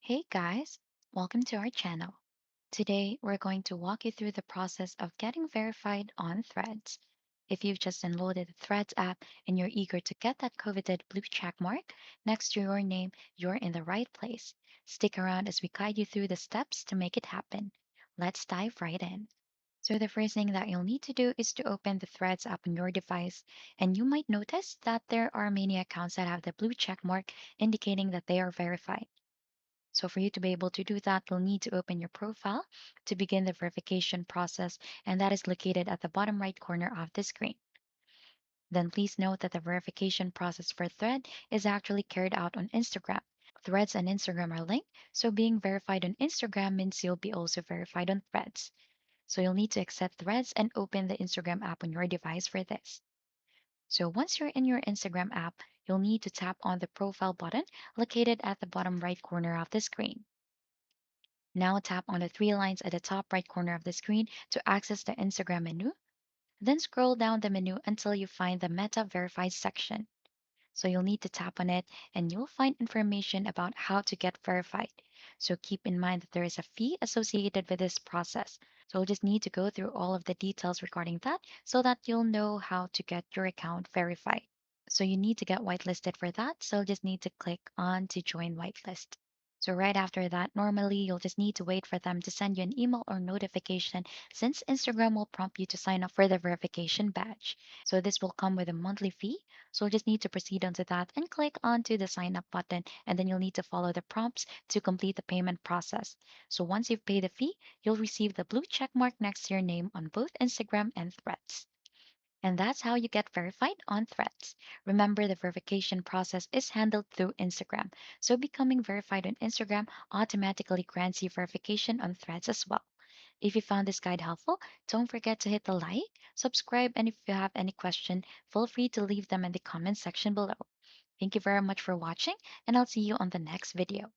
Hey guys, welcome to our channel. Today we're going to walk you through the process of getting verified on Threads. If you've just downloaded the Threads app and you're eager to get that coveted blue check mark next to your name, you're in the right place. Stick around as we guide you through the steps to make it happen. Let's dive right in. So, the first thing that you'll need to do is to open the Threads app on your device, and you might notice that there are many accounts that have the blue check mark indicating that they are verified. So for you to be able to do that, you'll need to open your profile to begin the verification process, and that is located at the bottom right corner of the screen. Then please note that the verification process for Thread is actually carried out on Instagram. Threads and Instagram are linked, so being verified on Instagram means you'll be also verified on Threads. So you'll need to accept Threads and open the Instagram app on your device for this. So once you're in your Instagram app, you'll need to tap on the profile button located at the bottom right corner of the screen. Now tap on the three lines at the top right corner of the screen to access the Instagram menu. Then scroll down the menu until you find the Meta Verified section. So you'll need to tap on it and you'll find information about how to get verified. So keep in mind that there is a fee associated with this process. So you'll just need to go through all of the details regarding that so that you'll know how to get your account verified. So you need to get whitelisted for that. So you'll just need to click on to join whitelist. So right after that, normally you'll just need to wait for them to send you an email or notification since Instagram will prompt you to sign up for the verification badge. So this will come with a monthly fee. So you'll just need to proceed onto that and click onto the sign up button, and then you'll need to follow the prompts to complete the payment process. So once you've paid the fee, you'll receive the blue check mark next to your name on both Instagram and Threads. And that's how you get verified on Threads. Remember, the verification process is handled through Instagram. So becoming verified on Instagram automatically grants you verification on Threads as well. If you found this guide helpful, don't forget to hit the like, subscribe, and if you have any question, feel free to leave them in the comment section below. Thank you very much for watching, and I'll see you on the next video.